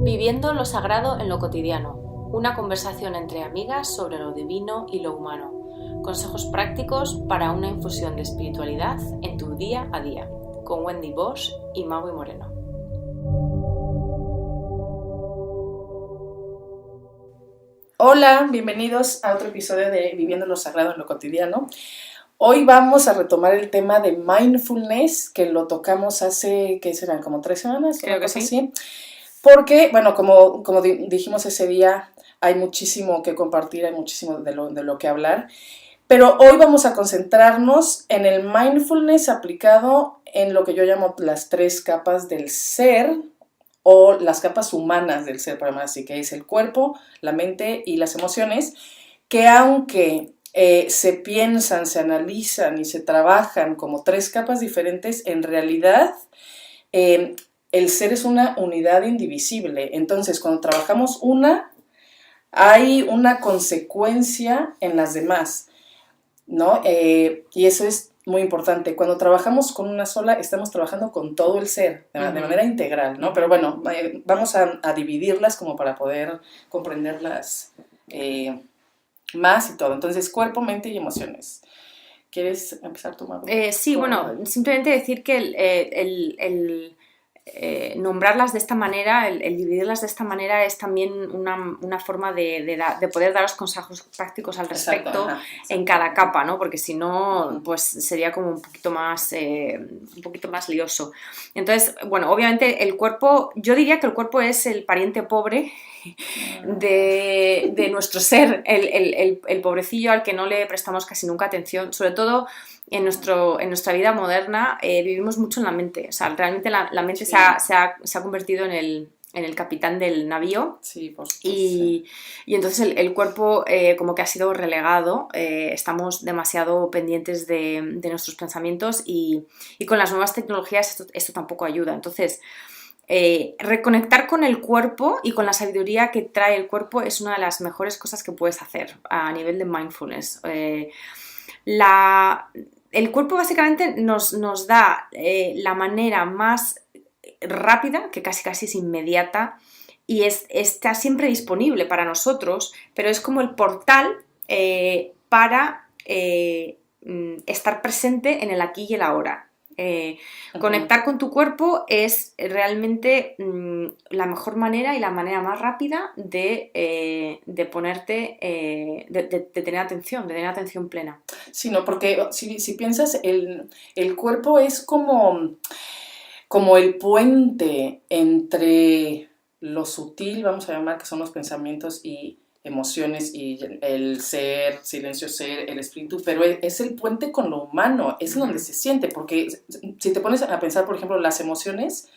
Viviendo lo sagrado en lo cotidiano, una conversación entre amigas sobre lo divino y lo humano. Consejos prácticos para una infusión de espiritualidad en tu día a día, con Wendy Bosch y Maui Moreno. Hola, bienvenidos a otro episodio de Viviendo lo sagrado en lo cotidiano. Hoy vamos a retomar el tema de mindfulness, que lo tocamos hace, ¿qué serán? ¿Como 3 semanas? Creo que sí. Así. Porque, bueno, como dijimos ese día, hay muchísimo que compartir, hay muchísimo de lo que hablar. Pero hoy vamos a concentrarnos en el mindfulness aplicado en lo que yo llamo las 3 capas del ser, o las capas humanas del ser, para más así, que es el cuerpo, la mente y las emociones, que aunque se piensan, se analizan y se trabajan como 3 capas diferentes, en realidad el ser es una unidad indivisible. Entonces, cuando trabajamos hay una consecuencia en las demás, ¿no? Y eso es muy importante. Cuando trabajamos con una sola, estamos trabajando con todo el ser, de manera integral, ¿no? Pero bueno, vamos a dividirlas como para poder comprenderlas más y todo. Entonces, cuerpo, mente y emociones. ¿Quieres empezar tú, Maru? Sí, bueno, simplemente decir que el nombrarlas de esta manera, el dividirlas de esta manera es también una forma de poder daros consejos prácticos al respecto. Exacto. En cada capa, ¿no? Porque si no, pues sería como un poquito más lioso. Entonces, bueno, obviamente el cuerpo, yo diría que el cuerpo es el pariente pobre de nuestro ser, el pobrecillo al que no le prestamos casi nunca atención, sobre todo en nuestra vida moderna. Vivimos mucho en la mente, o sea, realmente la mente sí. se ha convertido en el capitán del navío. Sí, por supuesto. Y entonces el cuerpo como que ha sido relegado. Estamos demasiado pendientes de nuestros pensamientos y con las nuevas tecnologías esto tampoco ayuda. Entonces, reconectar con el cuerpo y con la sabiduría que trae el cuerpo es una de las mejores cosas que puedes hacer a nivel de mindfulness. El cuerpo básicamente nos da la manera más rápida, que casi es inmediata, y está siempre disponible para nosotros, pero es como el portal para estar presente en el aquí y el ahora. Conectar con tu cuerpo es realmente la mejor manera y la manera más rápida de ponerte, de tener atención plena. Sí, no, porque si piensas, el cuerpo es como el puente entre lo sutil, vamos a llamar, que son los pensamientos y emociones, y el ser, silencio ser, el espíritu, pero es el puente con lo humano, es donde se siente, porque si te pones a pensar, por ejemplo, las emociones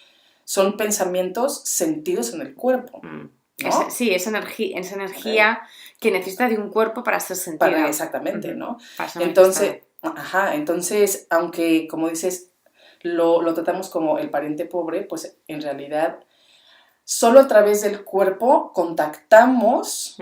son pensamientos sentidos en el cuerpo, ¿no? Esa energía que necesita de un cuerpo para ser sentida. Exactamente, ¿no? Entonces, aunque, como dices, lo tratamos como el pariente pobre, pues en realidad solo a través del cuerpo contactamos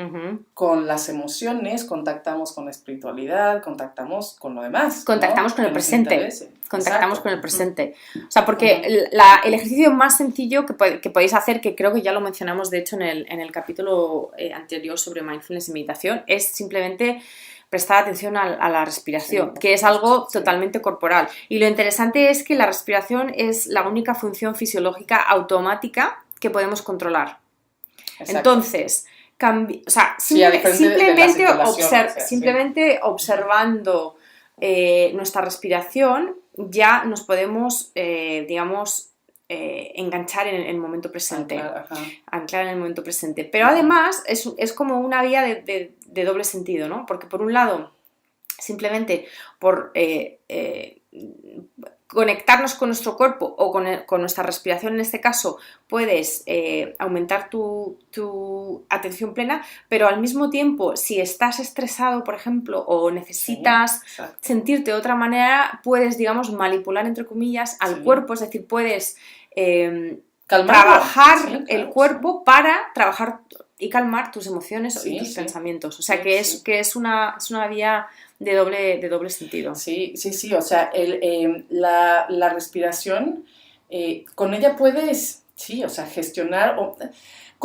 con las emociones, contactamos con la espiritualidad, contactamos con lo demás. Contactamos, ¿no? Con el presente. Contactamos con el presente. O sea, porque el ejercicio más sencillo que podéis hacer, que creo que ya lo mencionamos de hecho en el capítulo anterior sobre mindfulness y meditación, es simplemente prestar atención a la respiración, que es algo totalmente corporal. Y lo interesante es que la respiración es la única función fisiológica automática que podemos controlar. Exacto. Entonces, simplemente observando nuestra respiración ya nos podemos, enganchar en el momento presente, anclar en el momento presente. Pero además es como una vía de doble sentido, ¿no? Porque por un lado, simplemente por conectarnos con nuestro cuerpo o con nuestra respiración en este caso, puedes aumentar tu atención plena, pero al mismo tiempo, si estás estresado, por ejemplo, o necesitas sentirte de otra manera, puedes, manipular, entre comillas, al cuerpo, es decir, puedes trabajar el cuerpo para trabajar y calmar tus emociones y tus pensamientos. O sea, que es una vía de doble sentido. Sí, o sea, la respiración, con ella puedes, gestionar,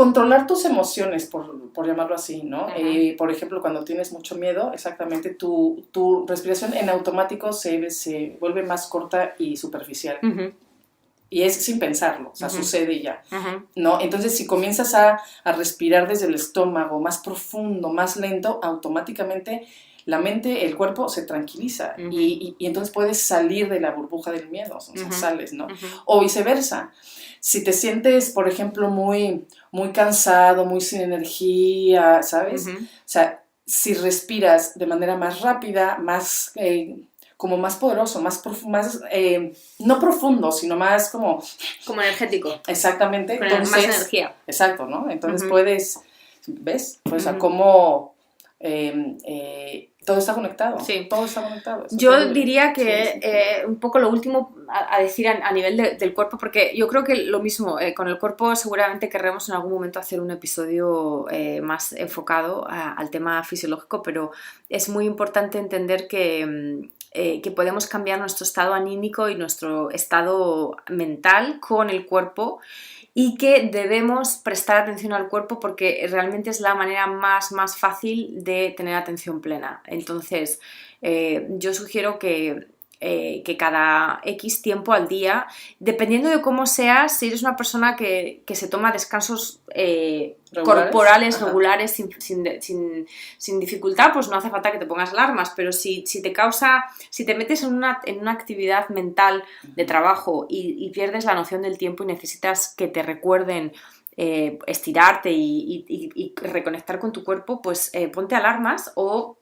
controlar tus emociones, por llamarlo así, ¿no? Ujú. Por ejemplo, cuando tienes mucho miedo, exactamente tu respiración en automático se vuelve más corta y superficial. Ujú. Y es sin pensarlo, o sea, Ujú. sucede y ya, Ujú. ¿no? Entonces, si comienzas a respirar desde el estómago, más profundo, más lento, automáticamente la mente, el cuerpo se tranquiliza Ujú. y entonces puedes salir de la burbuja del miedo, o sea, Ujú. sales, ¿no? Ujú. O viceversa. Si te sientes, por ejemplo, muy cansado, muy sin energía, ¿sabes? Ujú. O sea, si respiras de manera más rápida, más como más poderoso, más no profundo, sino más como Como energético, exactamente, con más entonces, energía. exacto, ¿no? Entonces Ujú. puedes, ¿ves? Pues a Ujú. cómo Sí. todo está conectado, es Yo increíble. diría Sí, es que increíble. un poco lo último a decir a nivel del cuerpo, porque yo creo que lo mismo, con el cuerpo seguramente querremos en algún momento hacer un episodio más enfocado al tema fisiológico, pero es muy importante entender que podemos cambiar nuestro estado anímico y nuestro estado mental con el cuerpo y que debemos prestar atención al cuerpo porque realmente es la manera más fácil de tener atención plena. Entonces, yo sugiero que cada X tiempo al día, dependiendo de cómo seas, si eres una persona que se toma descansos ¿Regulares? corporales Ajá. regulares sin dificultad, pues no hace falta que te pongas alarmas, pero si te causa, si te metes en una actividad mental de trabajo y pierdes la noción del tiempo y necesitas que te recuerden estirarte y reconectar con tu cuerpo, pues ponte alarmas o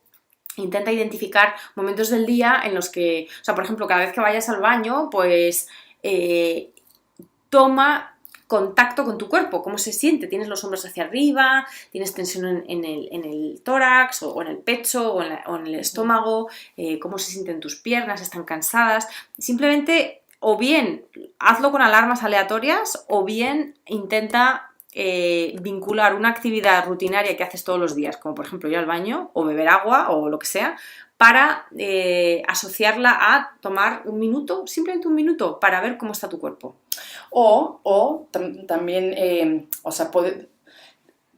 intenta identificar momentos del día en los que, o sea, por ejemplo, cada vez que vayas al baño, pues eh, toma contacto con tu cuerpo, cómo se siente, tienes los hombros hacia arriba, tienes tensión en el tórax o en el pecho o en el estómago, cómo se sienten tus piernas, están cansadas, simplemente o bien hazlo con alarmas aleatorias o bien intenta vincular una actividad rutinaria que haces todos los días, como por ejemplo ir al baño o beber agua o lo que sea, para asociarla a tomar un minuto, simplemente un minuto, para ver cómo está tu cuerpo. También, o sea,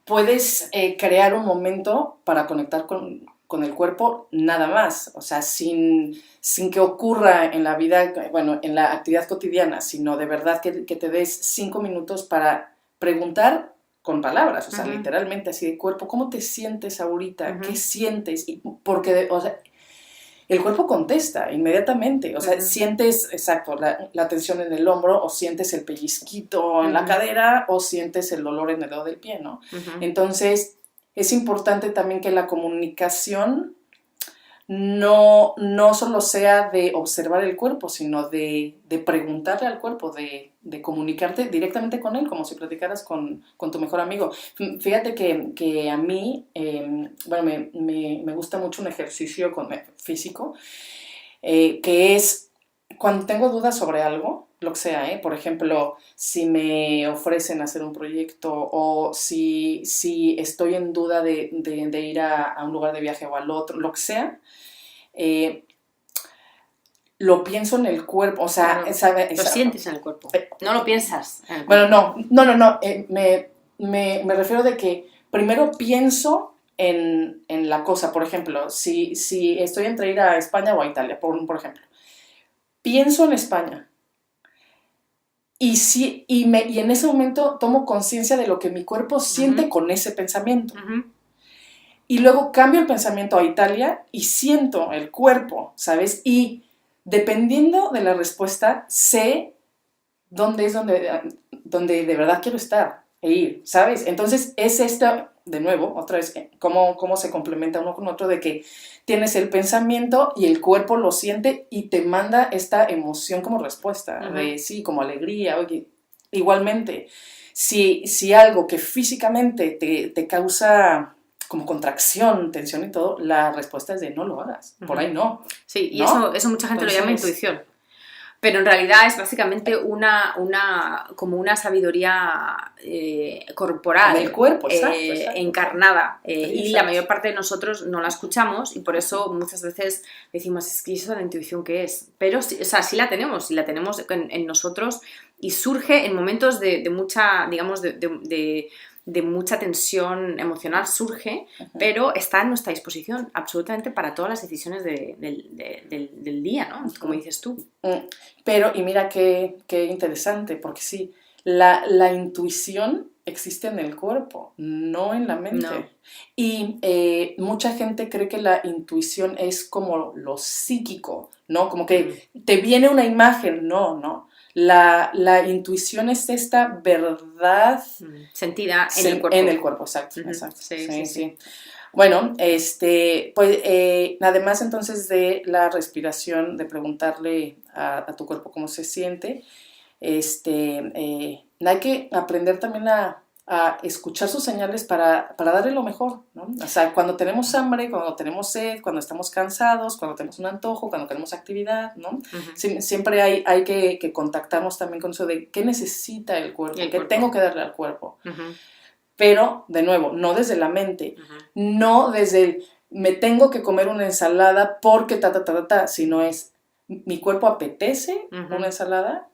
puedes crear un momento para conectar con el cuerpo nada más, o sea, sin que ocurra en la vida, bueno, en la actividad cotidiana, sino de verdad que te des 5 minutos para preguntar con palabras, o sea, Ujú. literalmente así de cuerpo, ¿cómo te sientes ahorita? ¿Qué Ujú. sientes? Y porque, o sea, el cuerpo contesta inmediatamente, o sea, Ujú. sientes, exacto, la tensión en el hombro, o sientes el pellizquito en la Ujú. cadera, o sientes el dolor en el dedo del pie, ¿no? Ujú. Entonces, es importante también que la comunicación no solo sea de observar el cuerpo, sino de preguntarle al cuerpo, de comunicarte directamente con él, como si platicaras con tu mejor amigo. Fíjate que a mí, bueno, me gusta mucho un ejercicio físico, que es cuando tengo dudas sobre algo, lo que sea, por ejemplo, si me ofrecen hacer un proyecto o si estoy en duda de ir a un lugar de viaje o al otro, lo que sea, eh, lo pienso en el cuerpo, o sea, Claro, lo exacto. sientes en el cuerpo, no lo piensas en el Bueno, cuerpo. no, me refiero de que primero pienso en la cosa, por ejemplo, si estoy entre ir a España o a Italia, por ejemplo, pienso en España. Y en ese momento tomo conciencia de lo que mi cuerpo siente Ujú. con ese pensamiento. Ujú. Y luego cambio el pensamiento a Italia y siento el cuerpo, ¿sabes? Y dependiendo de la respuesta, sé dónde es donde de verdad quiero estar e ir, ¿sabes? Entonces es esta, de nuevo, otra vez, cómo se complementa uno con otro, de que tienes el pensamiento y el cuerpo lo siente y te manda esta emoción como respuesta, Ujú. de sí, como alegría, oye, igualmente, si algo que físicamente te causa como contracción, tensión y todo, la respuesta es de no lo hagas, por Ujú. ahí no, Sí, y ¿no? eso mucha gente lo llama Entonces, intuición. Pero en realidad es básicamente como una sabiduría del corporal, cuerpo, exacto. encarnada, Sí, y la exacto. mayor parte de nosotros no la escuchamos y por eso muchas veces decimos, es que eso de la intuición qué es. Pero, o sea, sí la tenemos en nosotros y surge en momentos de mucha, digamos, de mucha tensión emocional surge, pero está a nuestra disposición absolutamente para todas las decisiones del día, ¿no? Como dices tú. Pero, y mira qué interesante, porque sí, la intuición existe en el cuerpo, no en la mente. No. Y mucha gente cree que la intuición es como lo psíquico, ¿no? Como que te viene una imagen, no. La intuición es esta verdad sentida en el cuerpo. En el cuerpo, exacto. Sí. Bueno, pues además entonces de la respiración, de preguntarle a tu cuerpo cómo se siente, hay que aprender también a escuchar sus señales para darle lo mejor, ¿no? O sea, cuando tenemos hambre, cuando tenemos sed, cuando estamos cansados, cuando tenemos un antojo, cuando queremos actividad, ¿no? Siempre hay que contactarnos también con eso de qué necesita el cuerpo, qué tengo que darle al cuerpo. Pero, de nuevo, no desde la mente, no desde el me tengo que comer una ensalada porque sino es mi cuerpo apetece una ensalada.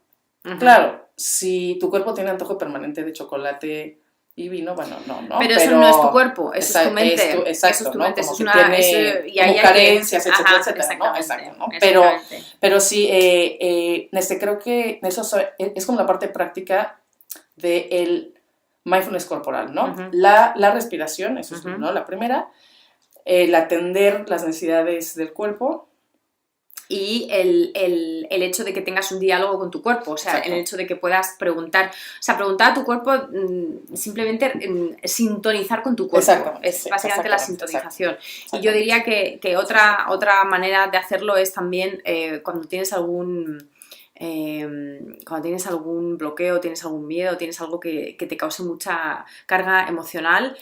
Claro, si tu cuerpo tiene antojo permanente de chocolate y vino, bueno, no. Pero eso no es tu cuerpo, eso es tu mente. Exacto, eso es tu ¿no? mente, Como eso que es una, tiene y ahí como carencias, etcétera, ¿no? Exacto, ¿no? Pero sí, creo que eso es como la parte práctica del mindfulness corporal, ¿no? La respiración, eso es, ¿no? La primera, el atender las necesidades del cuerpo. Y el hecho de que tengas un diálogo con tu cuerpo, o sea, exacto, el hecho de que puedas preguntar a tu cuerpo, simplemente sintonizar con tu cuerpo, exacto, es básicamente la sintonización. Y yo diría que otra manera de hacerlo es también cuando tienes algún bloqueo, tienes algún miedo, tienes algo que te cause mucha carga emocional,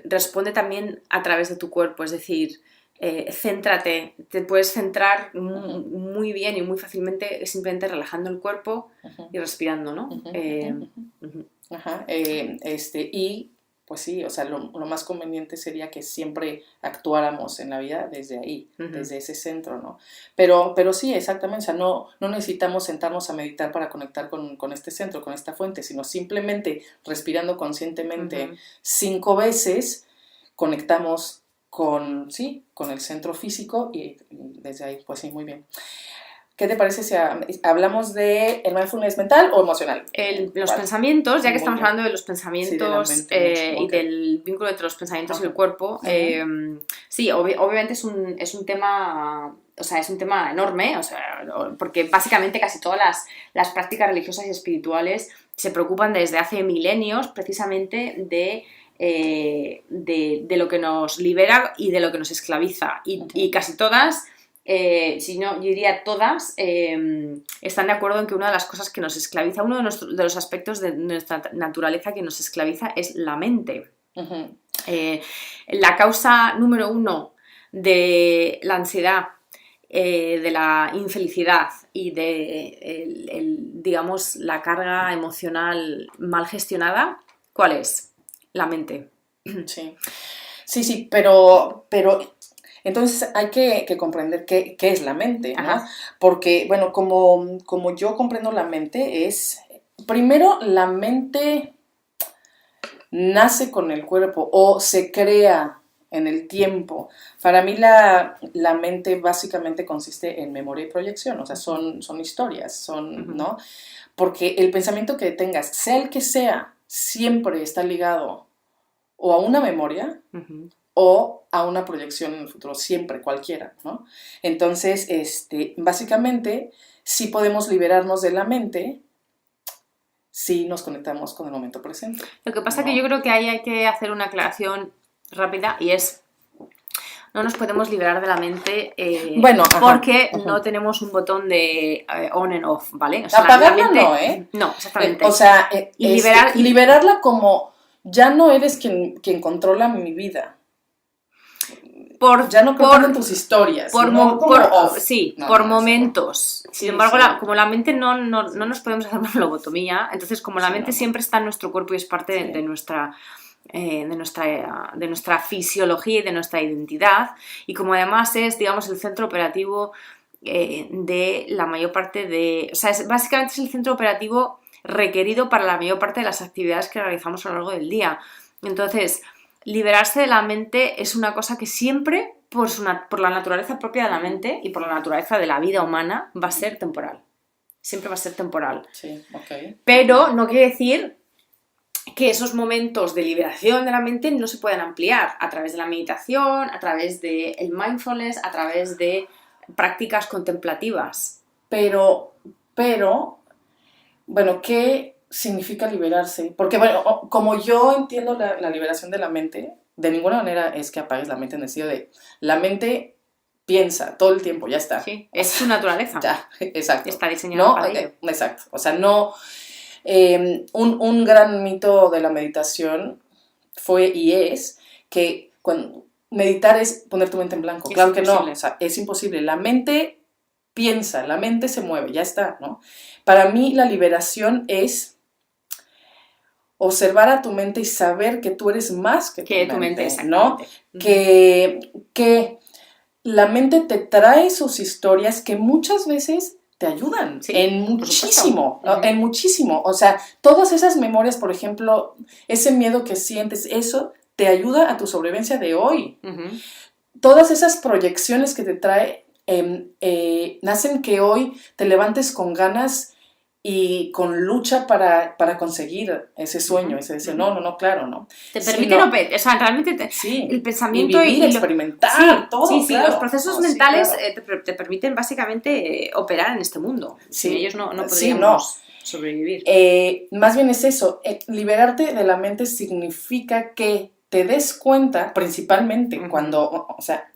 responde también a través de tu cuerpo, es decir, céntrate, te puedes centrar muy bien y muy fácilmente simplemente relajando el cuerpo y respirando, ¿no? Y pues sí, o sea, lo más conveniente sería que siempre actuáramos en la vida desde ahí, desde ese centro, ¿no? Pero sí, exactamente, o sea, no necesitamos sentarnos a meditar para conectar con este centro, con esta fuente, sino simplemente respirando conscientemente 5 veces, conectamos con el centro físico y desde ahí, pues sí, muy bien. ¿Qué te parece si hablamos de el mindfulness mental o emocional? Los pensamientos, ya que estamos hablando de los pensamientos y del vínculo entre los pensamientos y el cuerpo, sí, obviamente es un tema, o sea, es un tema enorme, o sea, porque básicamente casi todas las prácticas religiosas y espirituales se preocupan desde hace milenios precisamente de lo que nos libera y de lo que nos esclaviza. Y casi todas, si no, yo diría todas, están de acuerdo en que una de las cosas que nos esclaviza, uno de los aspectos de nuestra naturaleza que nos esclaviza es la mente. La causa número 1 de la ansiedad, de la infelicidad y de, digamos, la carga emocional mal gestionada, ¿cuál es? La mente. Sí, pero entonces hay que comprender qué es la mente, ¿no? Ajá. Porque, bueno, como yo comprendo la mente es, primero, la mente nace con el cuerpo o se crea en el tiempo. Para mí la mente básicamente consiste en memoria y proyección, o sea, son historias, ¿no? Porque el pensamiento que tengas, sea el que sea, siempre está ligado o a una memoria o a una proyección en el futuro, siempre, cualquiera, ¿no? Entonces, básicamente, sí podemos liberarnos de la mente si nos conectamos con el momento presente. Lo que pasa, ¿no?, que yo creo que ahí hay que hacer una aclaración rápida y es: no nos podemos liberar de la mente porque no tenemos un botón de on and off, ¿vale? O sea, apagarla la mente, no, ¿eh? No, exactamente. O sea, liberarla como ya no eres quien controla mi vida. Ya no controlan tus historias. Por momentos. Sin embargo, como la mente no nos podemos hacer una lobotomía, entonces como la mente siempre está en nuestro cuerpo y es parte de nuestra fisiología y de nuestra identidad, y como además es, digamos, el centro operativo de la mayor parte de... O sea, básicamente es el centro operativo, requerido para la mayor parte de las actividades que realizamos a lo largo del día. Entonces, liberarse de la mente es una cosa que siempre, por la naturaleza propia de la mente y por la naturaleza de la vida humana, va a ser temporal. Siempre va a ser temporal. Sí, ok. Pero no quiere decir que esos momentos de liberación de la mente no se puedan ampliar a través de la meditación, a través del mindfulness, a través de prácticas contemplativas. Pero, bueno, ¿qué significa liberarse? Porque, bueno, como yo entiendo la liberación de la mente, de ninguna manera es que apagues la mente en el sentido de la mente piensa todo el tiempo, ya está. Sí, es su naturaleza. Ya, exacto. Está diseñado para ello. Exacto. O sea, no... un gran mito de la meditación fue y es que meditar es poner tu mente en blanco. Claro que no, o sea, es imposible. La mente piensa, la mente se mueve, ya está, ¿no? Para mí la liberación es observar a tu mente y saber que tú eres más que tu mente, ¿no? Que la mente te trae sus historias que muchas veces te ayudan en muchísimo, ¿no? En muchísimo. O sea, todas esas memorias, por ejemplo, ese miedo que sientes, eso te ayuda a tu sobrevivencia de hoy. Todas esas proyecciones que te trae hacen que hoy te levantes con ganas y con lucha para conseguir ese sueño, ese deseo. No, claro, ¿no? Te permiten, o sea, realmente el pensamiento y vivir, experimentar, todo. Sí, claro, los procesos mentales te permiten básicamente operar en este mundo. Sin ellos no podríamos sobrevivir. Más bien es eso, liberarte de la mente significa que te des cuenta, principalmente cuando, o sea,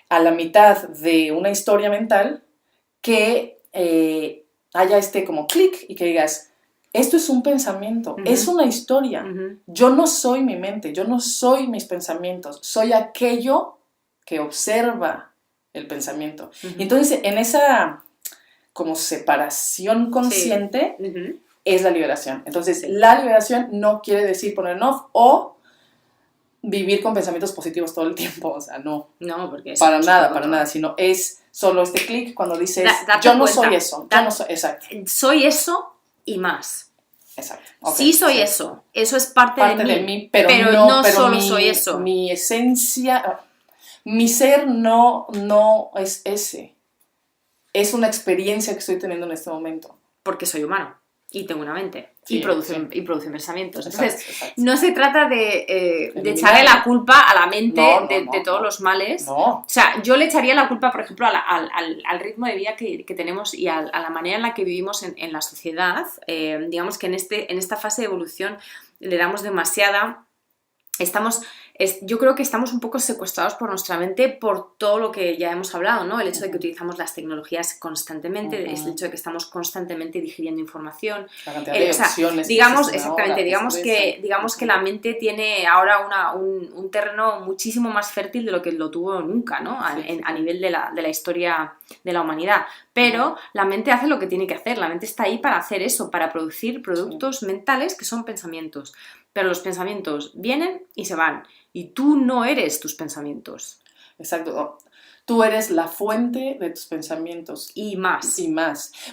a la mitad de una historia mental, que haya como clic y que digas, esto es un pensamiento, es una historia. Yo no soy mi mente, yo no soy mis pensamientos, soy aquello que observa el pensamiento. Y entonces, en esa como separación consciente es la liberación. Entonces, la liberación no quiere decir poner en off o vivir con pensamientos positivos todo el tiempo, o sea, no. No, porque es para nada, sino es solo este clic cuando dices, yo no soy eso, yo no soy, exacto. Soy eso y más. Exacto. Okay, sí soy eso es parte de mí, pero no solo soy eso. Mi esencia, mi ser no es ese. Es una experiencia que estoy teniendo en este momento. Porque soy humano y tengo una mente y producen pensamientos. Entonces, no se trata de echarle la culpa a la mente de todos los males. No. O sea, yo le echaría la culpa, por ejemplo, al ritmo de vida que tenemos y a la manera en la que vivimos en la sociedad. Digamos que en esta fase de evolución le damos demasiada... yo creo que estamos un poco secuestrados por nuestra mente por todo lo que ya hemos hablado, ¿no? El hecho de que utilizamos las tecnologías constantemente, el hecho de que estamos constantemente digiriendo información. La cantidad de opciones. Digamos que la mente tiene ahora un terreno muchísimo más fértil de lo que lo tuvo nunca, ¿no? A nivel de la historia de la humanidad. Pero la mente hace lo que tiene que hacer, la mente está ahí para hacer eso, para producir productos mentales que son pensamientos. Pero los pensamientos vienen y se van. Y tú no eres tus pensamientos. Exacto. Tú eres la fuente de tus pensamientos. Y más.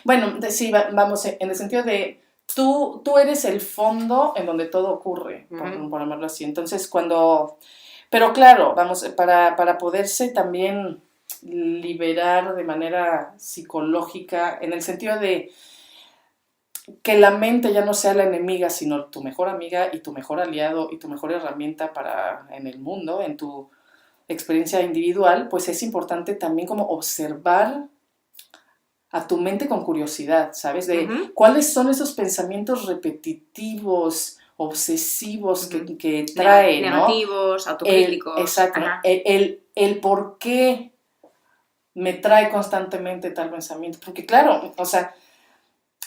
Bueno, sí, vamos, en el sentido de tú eres el fondo en donde todo ocurre, por llamarlo así. Entonces, pero claro, vamos, para poderse también liberar de manera psicológica, en el sentido de que la mente ya no sea la enemiga, sino tu mejor amiga y tu mejor aliado y tu mejor herramienta en el mundo, en tu experiencia individual, pues es importante también como observar a tu mente con curiosidad, ¿sabes? De cuáles son esos pensamientos repetitivos, obsesivos que trae, negativos, autocríticos. Exacto. El por qué me trae constantemente tal pensamiento. Porque claro, o sea,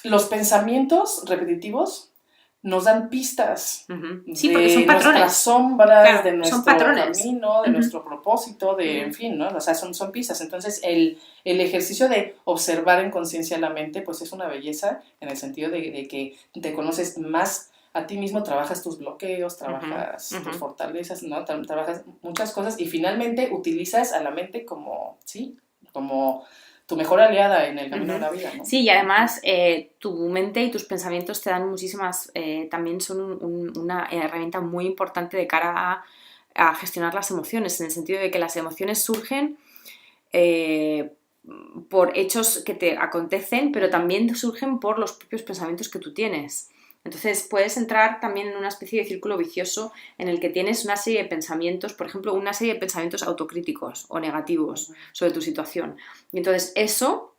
los pensamientos repetitivos nos dan pistas sí, porque son patrones. Nuestras sombras, claro, de nuestro patrones. Camino, de nuestro propósito, en fin, ¿no? O sea, son pistas. Entonces, el ejercicio de observar en conciencia la mente, pues es una belleza en el sentido de que te conoces más a ti mismo, trabajas tus bloqueos, trabajas tus fortalezas, ¿no? Trabajas muchas cosas y finalmente utilizas a la mente como tu mejor aliada en el camino de la vida, ¿no? Sí, y además tu mente y tus pensamientos te dan muchísimas, también son una herramienta muy importante de cara a gestionar las emociones, en el sentido de que las emociones surgen por hechos que te acontecen, pero también surgen por los propios pensamientos que tú tienes. Entonces puedes entrar también en una especie de círculo vicioso en el que tienes una serie de pensamientos, por ejemplo, una serie de pensamientos autocríticos o negativos sobre tu situación. Y entonces eso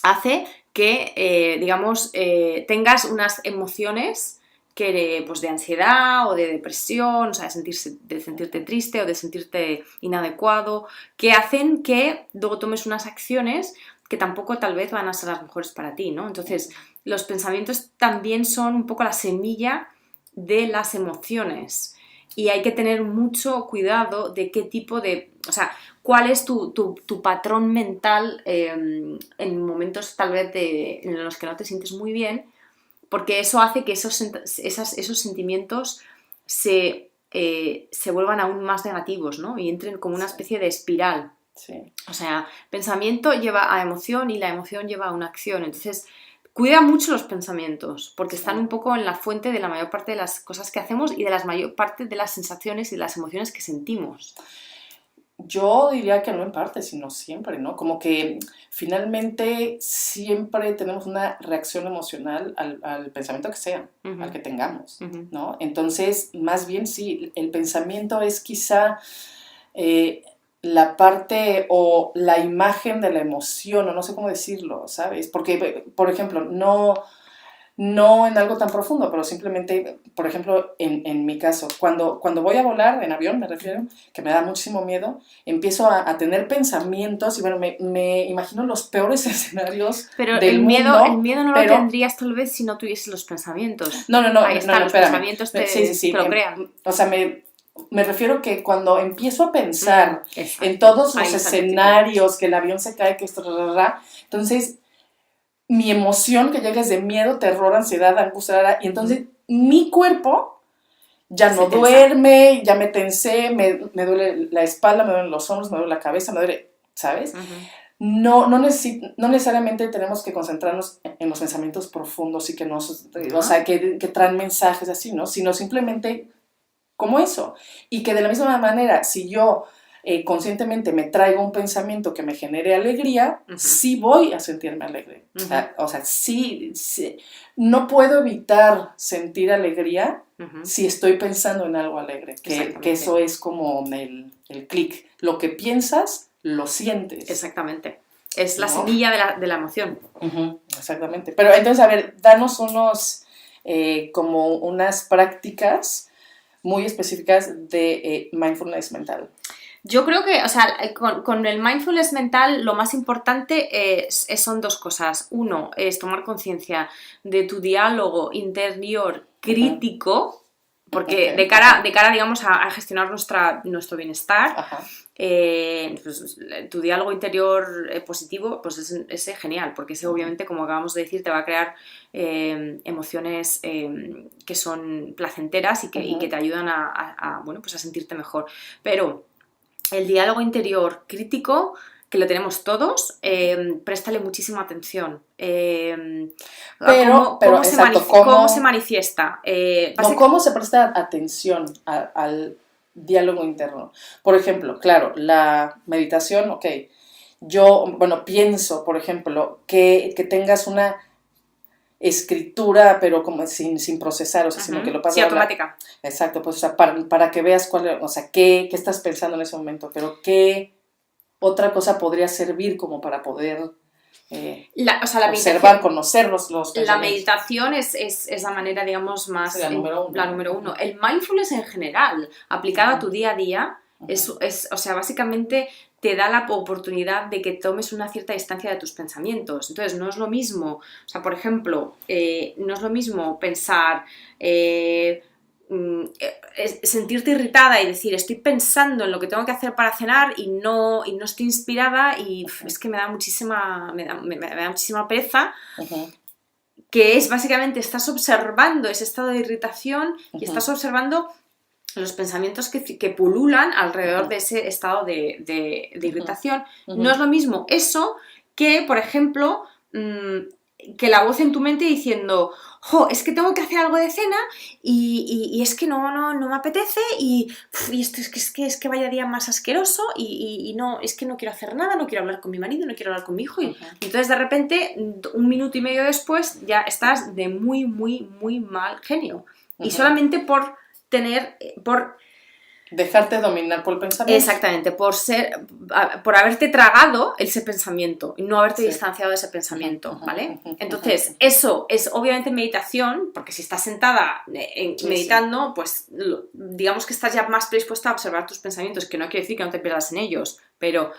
hace que, tengas unas emociones que, pues, de ansiedad o de depresión, o sea, de sentirte triste o de sentirte inadecuado, que hacen que luego tomes unas acciones que tampoco tal vez van a ser las mejores para ti, ¿no? Entonces, los pensamientos también son un poco la semilla de las emociones y hay que tener mucho cuidado de qué tipo de... O sea, cuál es tu patrón mental en momentos tal vez en los que no te sientes muy bien, porque eso hace que esos sentimientos se vuelvan aún más negativos, ¿no? Y entren como una especie de espiral. Sí. O sea, pensamiento lleva a emoción y la emoción lleva a una acción. Entonces, cuida mucho los pensamientos, porque están un poco en la fuente de la mayor parte de las cosas que hacemos y de la mayor parte de las sensaciones y de las emociones que sentimos. Yo diría que no en parte, sino siempre, ¿no? Como que finalmente siempre tenemos una reacción emocional al pensamiento que sea, al que tengamos, ¿no? Entonces, más bien sí, el pensamiento es quizá la parte o la imagen de la emoción, o no sé cómo decirlo, ¿sabes? Porque, por ejemplo, no en algo tan profundo, pero simplemente, por ejemplo, en mi caso, cuando voy a volar en avión, me refiero, que me da muchísimo miedo, empiezo a tener pensamientos y bueno, me imagino los peores escenarios pero del mundo. Pero el miedo no lo tendrías tal vez si no tuvieses los pensamientos. No, Ahí está, los espérame. pensamientos te lo crean. O sea, me refiero que cuando empiezo a pensar en todos los escenarios, que el avión se cae, que esto, entonces mi emoción que llega es de miedo, terror, ansiedad, angustia, y entonces mi cuerpo ya no duerme, ya me tensé, me duele la espalda, me duelen los hombros, me duele la cabeza, me duele, ¿sabes? No necesariamente tenemos que concentrarnos en los pensamientos profundos y que o sea, que traen mensajes así, ¿no? Sino simplemente como eso. Y que de la misma manera, si yo conscientemente me traigo un pensamiento que me genere alegría, sí voy a sentirme alegre. O sea, sí, no puedo evitar sentir alegría si estoy pensando en algo alegre, que eso es como el clic. Lo que piensas, lo sientes. Exactamente. Es la semilla de la emoción. Exactamente. Pero entonces, a ver, danos como unas prácticas muy específicas de mindfulness mental. Yo creo que, o sea, con el mindfulness mental lo más importante son dos cosas. Uno es tomar conciencia de tu diálogo interior crítico, porque de cara, digamos, a gestionar nuestro bienestar, pues, tu diálogo interior positivo, pues ese genial, porque ese obviamente, como acabamos de decir, te va a crear emociones que son placenteras y que te ayudan bueno, pues a sentirte mejor. Pero el diálogo interior crítico, que lo tenemos todos, préstale muchísima atención. ¿Cómo se manifiesta? ¿Cómo se presta atención al diálogo interno? Por ejemplo, claro, la meditación, yo, pienso, por ejemplo, que tengas una escritura, pero como sin procesar, o sea, sino que lo pasas automática. Exacto, pues, o sea, para que veas qué estás pensando en ese momento, pero qué otra cosa podría servir como para poder observar, conocer los pensamientos. La meditación es la manera, digamos, más... la número uno. El mindfulness en general, aplicado a tu día a día, o sea, básicamente te da la oportunidad de que tomes una cierta distancia de tus pensamientos. Entonces, no es lo mismo, o sea, por ejemplo, no es lo mismo pensar... sentirte irritada y decir estoy pensando en lo que tengo que hacer para cenar y no estoy inspirada y es que me da muchísima pereza, que es básicamente estás observando ese estado de irritación y estás observando los pensamientos que pululan alrededor de ese estado de irritación. No es lo mismo eso que, por ejemplo, que la voz en tu mente diciendo, jo, es que tengo que hacer algo de cena y es que no me apetece y esto es que vaya día más asqueroso y no, es que no quiero hacer nada, no quiero hablar con mi marido, no quiero hablar con mi hijo y entonces de repente, 1 minuto y medio después ya estás de muy, muy, muy mal genio y solamente por dejarte dominar por el pensamiento. Exactamente, por haberte tragado ese pensamiento y no haberte distanciado de ese pensamiento, ¿vale? Entonces, eso es obviamente meditación, porque si estás sentada meditando, pues digamos que estás ya más predispuesta a observar tus pensamientos, que no quiere decir que no te pierdas en ellos, pero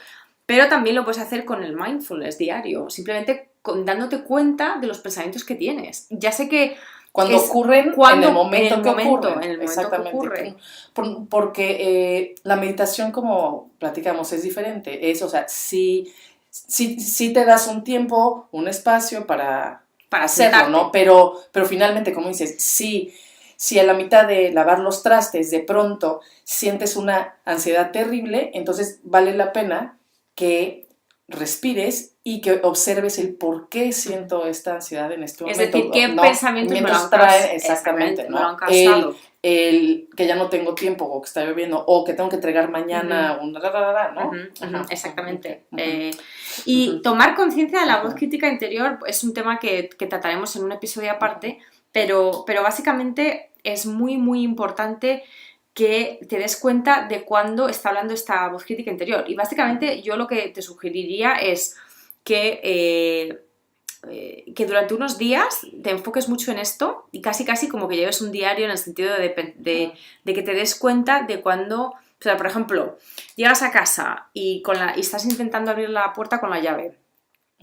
también lo puedes hacer con el mindfulness diario, simplemente dándote cuenta de los pensamientos que tienes. Ya sé que cuando ocurren en el momento que ocurren. En el momento exactamente. que ocurre. Porque la meditación, como platicamos, es diferente. O sea, si te das un tiempo, un espacio para hacerlo, sentarte, ¿no? Pero finalmente, como dices, si a la mitad de lavar los trastes de pronto sientes una ansiedad terrible, entonces vale la pena que respires y que observes el por qué siento esta ansiedad en este momento. Es decir, qué pensamientos me lo han traen, exactamente, ¿no? Me lo han causado. El que ya no tengo tiempo, o que está lloviendo, o que tengo que entregar mañana, ¿no? Exactamente. Y tomar conciencia de la voz crítica interior es un tema que trataremos en un episodio aparte, pero básicamente es muy, muy importante que te des cuenta de cuándo está hablando esta voz crítica interior. Y básicamente yo lo que te sugeriría es que durante unos días te enfoques mucho en esto y casi como que lleves un diario en el sentido de que te des cuenta de cuando, o sea, por ejemplo, llegas a casa y estás intentando abrir la puerta con la llave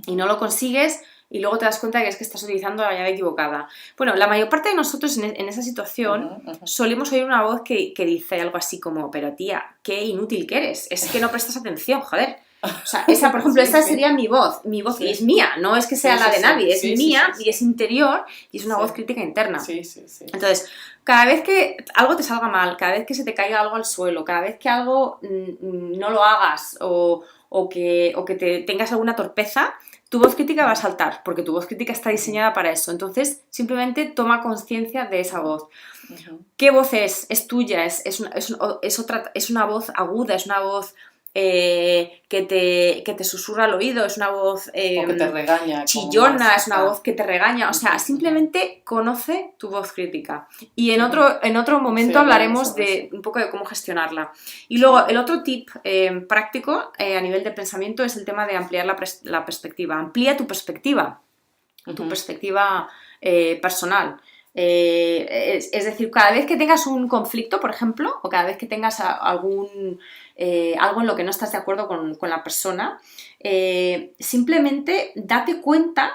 y no lo consigues y luego te das cuenta que es que estás utilizando la llave equivocada. Bueno, la mayor parte de nosotros en esa situación solemos oír una voz que dice algo así como, pero tía, qué inútil que eres, es que no prestas atención, joder. O sea, por ejemplo, esa sería mi voz y es mía, no es que sea la de nadie, es mía y es interior y es una voz crítica interna. Entonces, cada vez que algo te salga mal, cada vez que se te caiga algo al suelo, cada vez que algo no lo hagas o que tengas alguna torpeza, tu voz crítica va a saltar, porque tu voz crítica está diseñada para eso. Entonces, simplemente toma conciencia de esa voz. ¿Qué voz es? Es tuya, es una voz aguda, es una voz que te susurra al oído, es una voz o que te regaña, chillona, es una voz que te regaña, o sea, simplemente conoce tu voz crítica y en otro momento hablaremos de un poco de cómo gestionarla. Y luego el otro tip práctico a nivel de pensamiento es el tema de ampliar la perspectiva. Amplía tu perspectiva, tu perspectiva personal. Es decir, cada vez que tengas un conflicto, por ejemplo, o cada vez que tengas algo en lo que no estás de acuerdo con la persona, simplemente date cuenta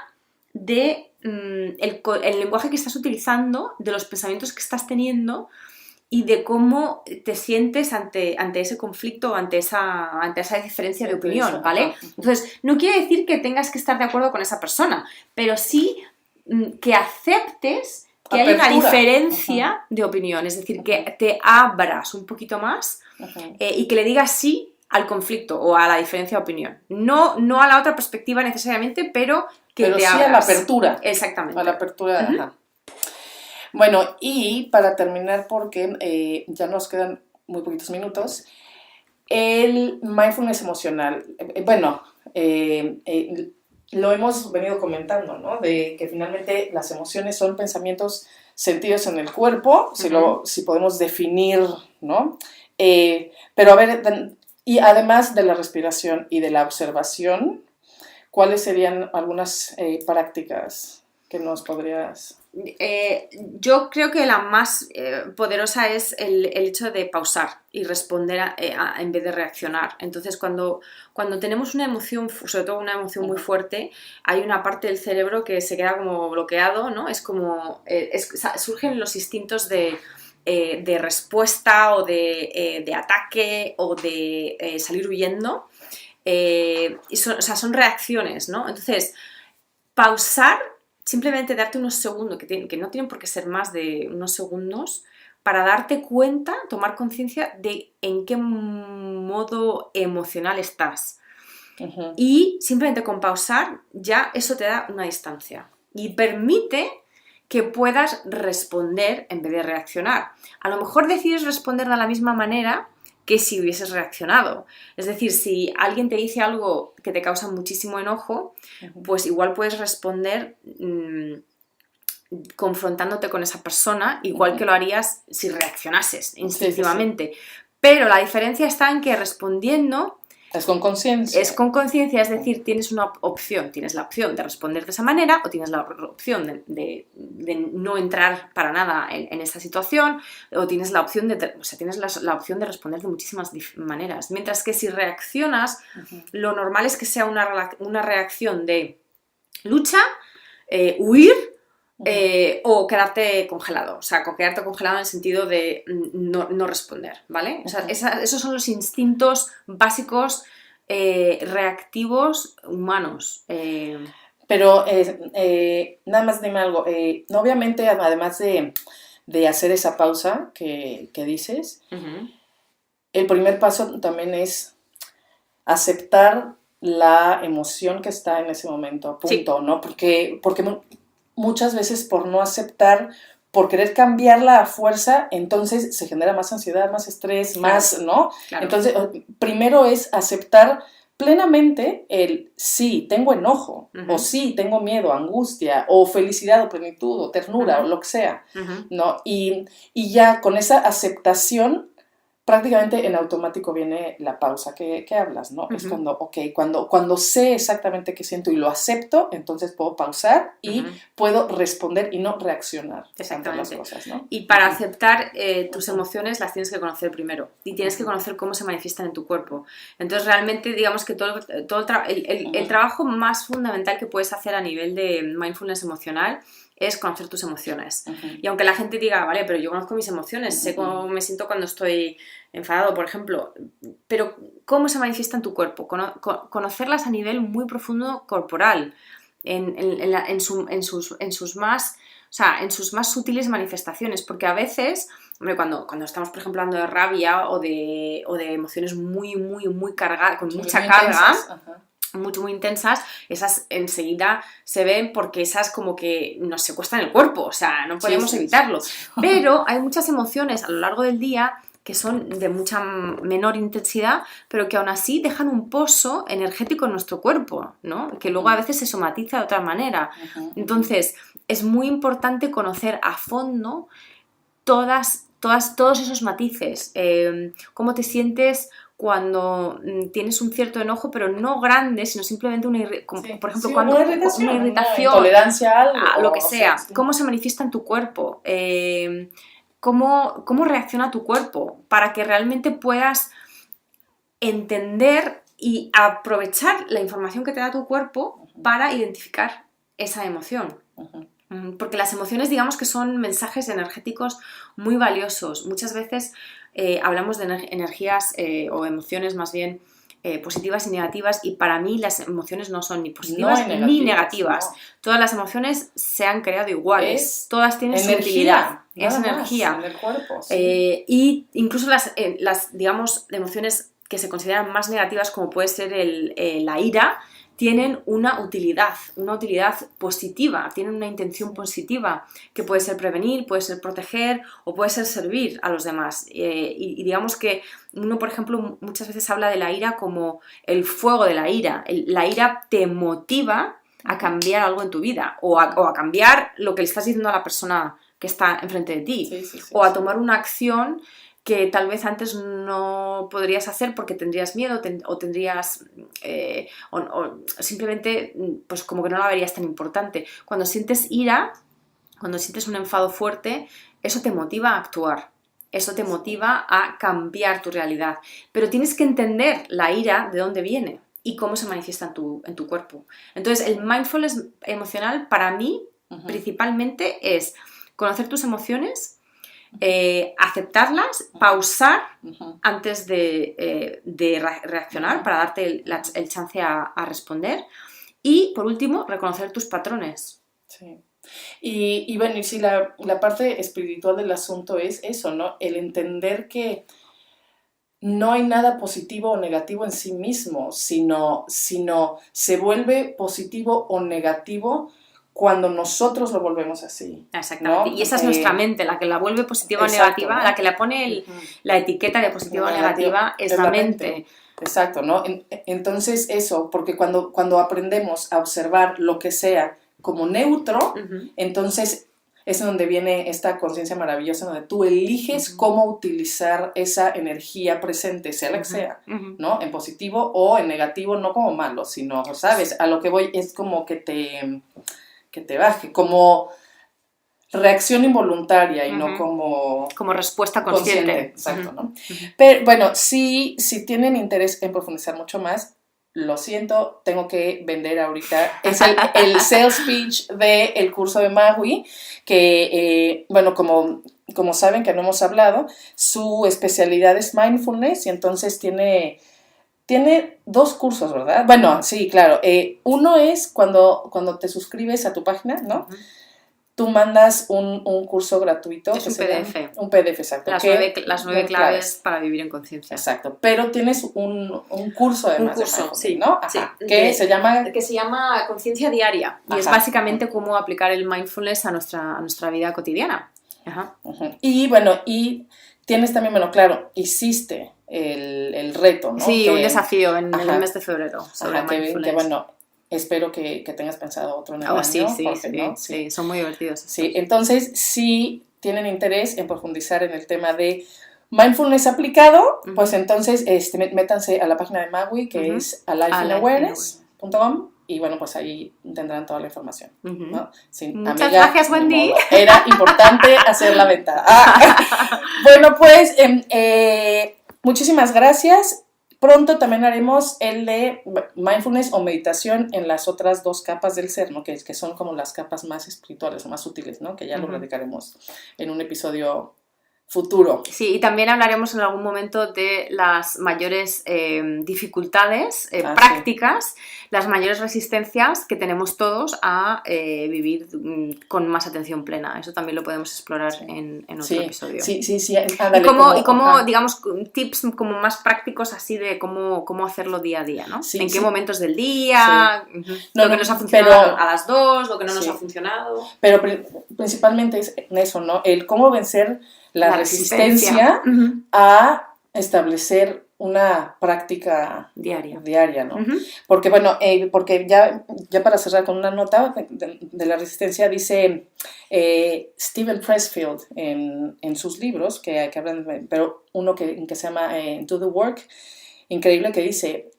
de el lenguaje que estás utilizando, de los pensamientos que estás teniendo y de cómo te sientes ante ese conflicto o ante esa diferencia de opinión, ¿vale? Entonces, no quiere decir que tengas que estar de acuerdo con esa persona, pero sí que aceptes que hay una diferencia de opinión, es decir, que te abras un poquito más y que le digas sí al conflicto o a la diferencia de opinión. No a la otra perspectiva necesariamente, pero que te abras. Sí a la apertura. Exactamente. A la apertura, Bueno, y para terminar, porque ya nos quedan muy poquitos minutos, el mindfulness emocional, lo hemos venido comentando, ¿no? De que finalmente las emociones son pensamientos sentidos en el cuerpo, si podemos definir, ¿no? Pero a ver, y además de la respiración y de la observación, ¿cuáles serían algunas prácticas que nos podrías...? Yo creo que la más poderosa es el hecho de pausar y responder en vez de reaccionar. Entonces, cuando tenemos una emoción, sobre todo una emoción muy fuerte, hay una parte del cerebro que se queda como bloqueado, ¿no? Es como... surgen los instintos de respuesta o de ataque o de salir huyendo. Son reacciones, ¿no? Entonces, pausar, simplemente darte unos segundos, que no tienen por qué ser más de unos segundos, para darte cuenta, tomar conciencia de en qué modo emocional estás. Y simplemente con pausar ya eso te da una distancia y permite que puedas responder en vez de reaccionar. A lo mejor decides responder de la misma manera que si hubieses reaccionado. Es decir, si alguien te dice algo que te causa muchísimo enojo, pues igual puedes responder confrontándote con esa persona, igual que lo harías si reaccionases instintivamente. Sí. Pero la diferencia está en que respondiendo es con conciencia. Es con conciencia, es decir, tienes una opción. Tienes la opción de responder de esa manera o tienes la opción de no entrar para nada en esta situación o tienes la opción tienes la opción de responder de muchísimas maneras. Mientras que si reaccionas, lo normal es que sea una reacción de lucha, huir o quedarte congelado. O sea, quedarte congelado en el sentido de no responder, ¿vale? O sea, esos son los instintos básicos reactivos humanos. Pero nada más dime algo. Obviamente, además de hacer esa pausa que dices, el primer paso también es aceptar la emoción que está en ese momento, punto, ¿no? Porque muchas veces por no aceptar, por querer cambiarla a fuerza, entonces se genera más ansiedad, más estrés, más, ¿no? Claro. Entonces, primero es aceptar plenamente el sí, tengo enojo, o sí, tengo miedo, angustia, o felicidad, o plenitud, o ternura, o lo que sea, ¿no? Y ya con esa aceptación, prácticamente en automático viene la pausa que hablas, ¿no? Es cuando sé exactamente qué siento y lo acepto, entonces puedo pausar y puedo responder y no reaccionar ante las cosas, ¿no? Y para aceptar tus emociones las tienes que conocer primero y tienes que conocer cómo se manifiestan en tu cuerpo. Entonces realmente digamos que todo el trabajo más fundamental que puedes hacer a nivel de mindfulness emocional es conocer tus emociones. Y aunque la gente diga, vale, pero yo conozco mis emociones, sé cómo me siento cuando estoy enfadado, por ejemplo, pero ¿cómo se manifiesta en tu cuerpo? Conocerlas a nivel muy profundo corporal, en sus más sutiles manifestaciones, porque a veces, hombre, cuando estamos, por ejemplo, hablando de rabia o de emociones muy, muy, muy cargadas, con mucha carga, muy intensas, esas enseguida se ven porque esas como que nos secuestran el cuerpo, o sea, no podemos evitarlo. Pero hay muchas emociones a lo largo del día que son de mucha menor intensidad, pero que aún así dejan un pozo energético en nuestro cuerpo, ¿no? Que luego a veces se somatiza de otra manera. Entonces, es muy importante conocer a fondo todos esos matices, cómo te sientes cuando tienes un cierto enojo, pero no grande, sino simplemente por ejemplo, cuando una irritación, intolerancia a algo, lo que sea, cómo se manifiesta en tu cuerpo, cómo reacciona tu cuerpo, para que realmente puedas entender y aprovechar la información que te da tu cuerpo para identificar esa emoción. Porque las emociones, digamos que son mensajes energéticos muy valiosos. Muchas veces hablamos de energías o emociones más bien positivas y negativas, y para mí las emociones no son ni positivas ni negativas. No. Todas las emociones se han creado iguales, todas tienen su utilidad. Es energía. En el cuerpo, sí. Y incluso las, digamos, emociones que se consideran más negativas, como puede ser la ira, tienen una utilidad positiva, tienen una intención positiva, que puede ser prevenir, puede ser proteger o puede ser servir a los demás. Y digamos que uno, por ejemplo, muchas veces habla de la ira como el fuego de la ira. La ira te motiva a cambiar algo en tu vida o a cambiar lo que le estás diciendo a la persona que está enfrente de ti, o a tomar una acción que tal vez antes no podrías hacer porque tendrías miedo o tendrías o simplemente pues como que no la verías tan importante. Cuando sientes ira, cuando sientes un enfado fuerte, eso te motiva a actuar, eso te motiva a cambiar tu realidad, pero tienes que entender la ira de dónde viene y cómo se manifiesta en tu cuerpo. Entonces el mindfulness emocional para mí principalmente es conocer tus emociones, aceptarlas, pausar antes de reaccionar para darte el chance a responder, y por último reconocer tus patrones. Sí. Y bueno, y si la parte espiritual del asunto es eso, ¿no? El entender que no hay nada positivo o negativo en sí mismo, sino se vuelve positivo o negativo cuando nosotros lo volvemos así. Exactamente. ¿no? Y esa es nuestra mente, la que la vuelve positiva o negativa, ¿no? La que le pone la etiqueta de positiva o negativa es la mente. Exacto, ¿no? Entonces eso, porque cuando aprendemos a observar lo que sea como neutro, entonces es donde viene esta conciencia maravillosa, donde tú eliges cómo utilizar esa energía presente, sea la que sea, ¿no? En positivo o en negativo, no como malo, sino, ¿sabes? A lo que voy es como que te baje, como reacción involuntaria y no como respuesta consciente. Exacto, ¿no? Pero bueno, si tienen interés en profundizar mucho más, lo siento, tengo que vender ahorita. Es el sales pitch del curso de Magui, que, bueno, como saben que no hemos hablado, su especialidad es mindfulness y entonces tiene 2 cursos, ¿verdad? Bueno, sí, claro. Uno es cuando te suscribes a tu página, ¿no? Tú mandas un curso gratuito. Es un PDF. Un PDF, exacto. Las 9 claves para vivir en conciencia. Exacto. Pero tienes un curso además. Un curso, sí. ¿No? Ajá. Sí. Que se llama Conciencia Diaria. Y es básicamente cómo aplicar el mindfulness a nuestra vida cotidiana. Ajá. Y bueno, y tienes también, bueno, claro, hiciste el reto, ¿no? Sí, un desafío en el mes de febrero sobre mindfulness. Que bueno, espero que tengas pensado otro en el año. Sí, son muy divertidos. Sí, entonces, si tienen interés en profundizar en el tema de mindfulness aplicado, pues entonces métanse a la página de Magui, que es alifeinawareness.com, y bueno, pues ahí tendrán toda la información, ¿no? Sí, muchas gracias, Wendy. Era importante hacer la venta. Bueno, pues muchísimas gracias. Pronto también haremos el de mindfulness o meditación en las otras 2 capas del ser, ¿no? Que son como las capas más espirituales o más sutiles, ¿no? Que ya lo platicaremos en un episodio futuro. Sí, y también hablaremos en algún momento de las mayores dificultades prácticas, las mayores resistencias que tenemos todos a vivir con más atención plena. Eso también lo podemos explorar en otro episodio. Sí. Ándale, y cómo digamos, tips como más prácticos así de cómo hacerlo día a día, ¿no? En qué momentos del día, lo que nos ha funcionado a las 2, lo que no nos ha funcionado. Pero principalmente es eso, ¿no? El cómo vencer la resistencia a establecer una práctica diaria, ¿no? Porque, bueno, porque ya para cerrar con una nota de la resistencia, dice Steven Pressfield en sus libros, que hablan, pero uno que se llama Do the Work, increíble, que dice,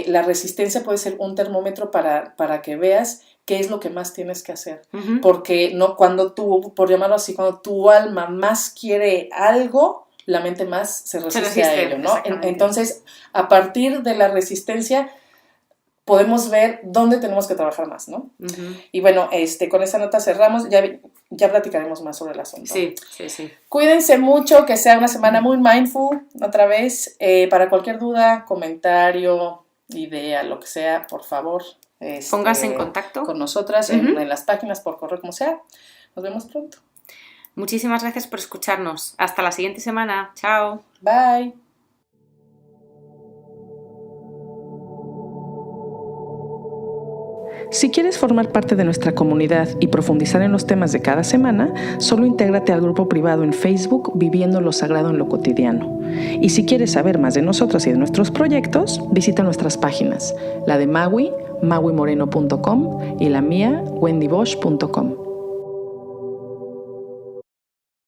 la resistencia puede ser un termómetro para que veas qué es lo que más tienes que hacer. Porque cuando tú, por llamarlo así, cuando tu alma más quiere algo, la mente más se resiste a ello, ¿no? Entonces, a partir de la resistencia, podemos ver dónde tenemos que trabajar más, ¿no? Y bueno, con esa nota cerramos, ya platicaremos más sobre el asunto. Sí. Cuídense mucho, que sea una semana muy mindful, otra vez. Para cualquier duda, comentario, idea, lo que sea, por favor, pónganse en contacto con nosotras en las páginas, por correo, como sea. Nos vemos pronto. Muchísimas gracias por escucharnos. Hasta la siguiente semana. Chao. Bye. Si quieres formar parte de nuestra comunidad y profundizar en los temas de cada semana, solo intégrate al grupo privado en Facebook Viviendo lo Sagrado en lo Cotidiano. Y si quieres saber más de nosotros y de nuestros proyectos, visita nuestras páginas, la de Magui, maguimoreno.com, y la mía, wendybosch.com.